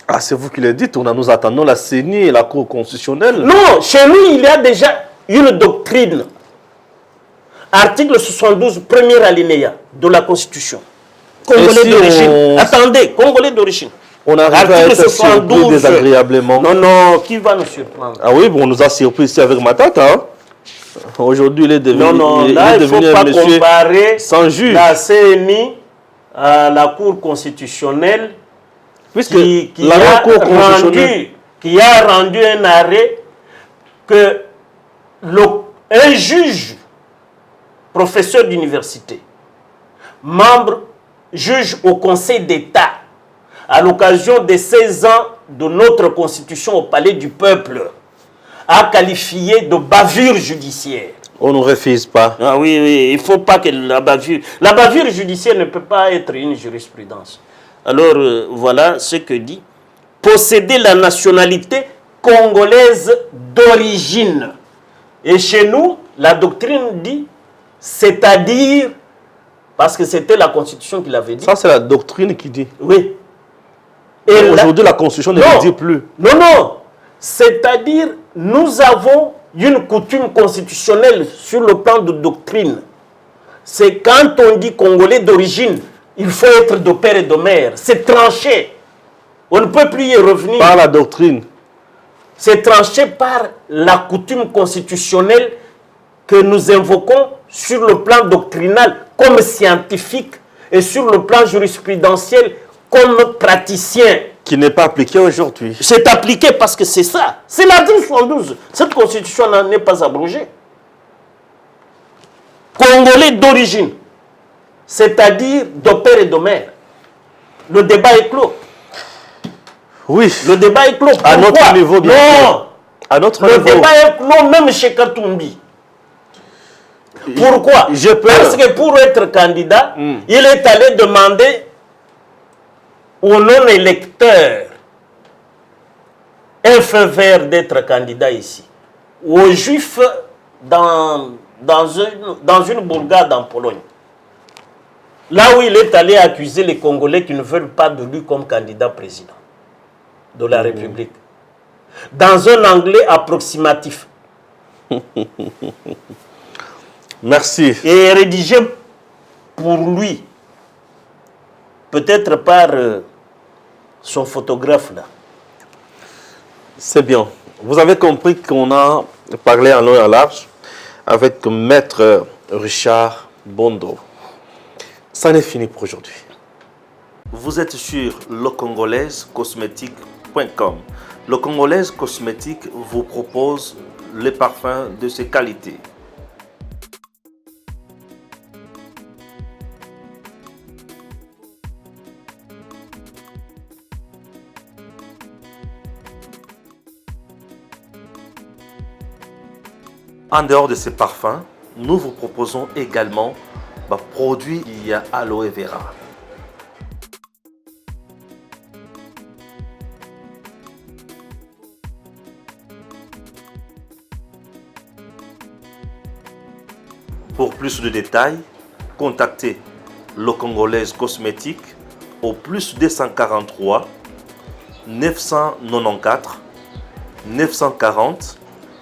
Ah, c'est vous qui le dites. Nous attendons la CENI et la Cour constitutionnelle. Non, chez nous, il y a déjà une doctrine. Article 72, premier alinéa de la Constitution. Congolais Et si d'origine. on- Attendez, Congolais d'origine. On arrive à Article être surpris 72. désagréablement. Non, non, qui va nous surprendre? Ah oui, bon, on nous a surpris ici avec Matata. Hein. Aujourd'hui, il est devenu, Non, non, il là, est il ne faut devenu pas un monsieur comparer sans juge. la CNI à la Cour constitutionnelle Puisque qui la Cour constitutionnelle... qui a rendu un arrêt que un juge, professeur d'université, membre, juge au Conseil d'État, à l'occasion des 16 ans de notre Constitution au Palais du Peuple, a qualifié de bavure judiciaire. On ne refuse pas. Ah oui, oui, il ne faut pas que la bavure judiciaire ne peut pas être une jurisprudence. Alors, voilà ce que dit posséder la nationalité congolaise d'origine. Et chez nous, la doctrine dit, c'est-à-dire, parce que c'était la Constitution qui l'avait dit. Ça, c'est la doctrine qui dit. Oui. Et aujourd'hui, la Constitution ne le dit plus. Non, non. C'est-à-dire, nous avons une coutume constitutionnelle sur le plan de doctrine. C'est quand on dit Congolais d'origine, il faut être de père et de mère. C'est tranché. On ne peut plus y revenir. Par la doctrine. C'est tranché par la coutume constitutionnelle que nous invoquons sur le plan doctrinal comme scientifique et sur le plan jurisprudentiel comme praticien. Qui n'est pas appliqué aujourd'hui. C'est appliqué parce que c'est ça. C'est l'article 72. Cette constitution n'est pas abrogée. Congolais d'origine, c'est-à-dire de père et de mère. Le débat est clos. Oui. Le débat est clos. À Pourquoi? notre niveau, bien sûr. Non. À notre Le niveau. débat est clos même chez Katumbi. Pourquoi? J'ai peur. Parce que pour être candidat, il est allé demander aux non-électeurs un feu vert d'être candidat ici. Aux juifs dans une bourgade en Pologne. Là où il est allé accuser les Congolais qui ne veulent pas de lui comme candidat président de la République. Dans un anglais approximatif. Merci. Et rédigé pour lui. Peut-être par son photographe là. C'est bien. Vous avez compris qu'on a parlé en long et en large avec Maître Richard Bondo. Ça n'est fini pour aujourd'hui. Vous êtes sur lecongolaisecosmétique.com. Le Congolaise Cosmétique vous propose les parfums de ses qualités. En dehors de ces parfums, nous vous proposons également produits liés à aloe vera. Pour plus de détails, contactez le Congolaise Cosmétique au plus 243 994 940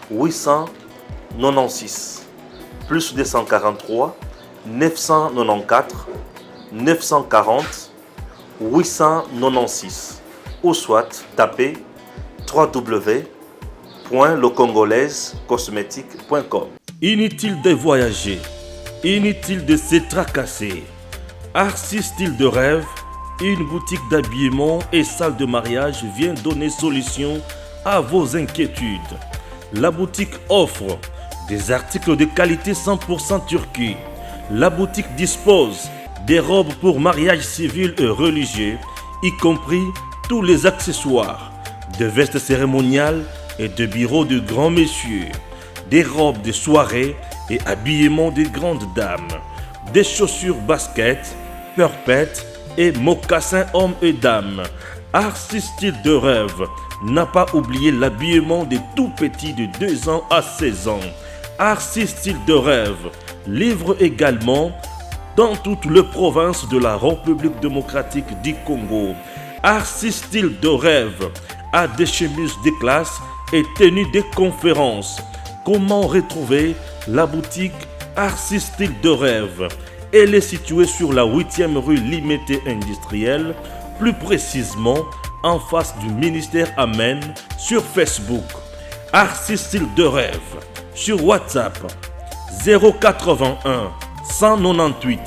896 plus 243 994 940 896 ou soit tapez www.lecongolaisecosmétique.com. Inutile de voyager, inutile de se tracasser. Artiste style de rêve, une boutique d'habillement et salle de mariage vient donner solution à vos inquiétudes. La boutique offre des articles de qualité 100% Turquie. La boutique dispose des robes pour mariage civil et religieux, y compris tous les accessoires, de vestes cérémoniales et de bureaux de grands messieurs, des robes de soirée et habillement de grandes dames, des chaussures basket, purpette et mocassins hommes et dames. Arcis Style de Rêve n'a pas oublié l'habillement des tout petits de 2 ans à 16 ans. Arcis Style de Rêve livre également dans toutes les provinces de la République démocratique du Congo. Arcis Style de Rêve a des chemises de classe et tenues de conférences. Comment retrouver la boutique Arcis Style de Rêve? Elle est située sur la 8e rue Limité Industrielle, plus précisément en face du ministère Amen, sur Facebook. Arcis Style de Rêve sur WhatsApp 081 198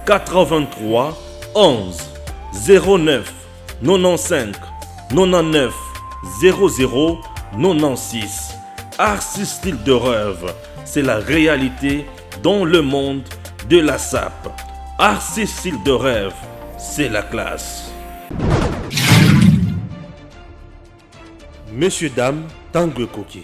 83 11 09 95 99 00 96. Arcis Style de Rêve, c'est la réalité dans le monde de la SAP. Arcis Style de Rêve, c'est la classe. Messieurs, dames, Tanguy Koki.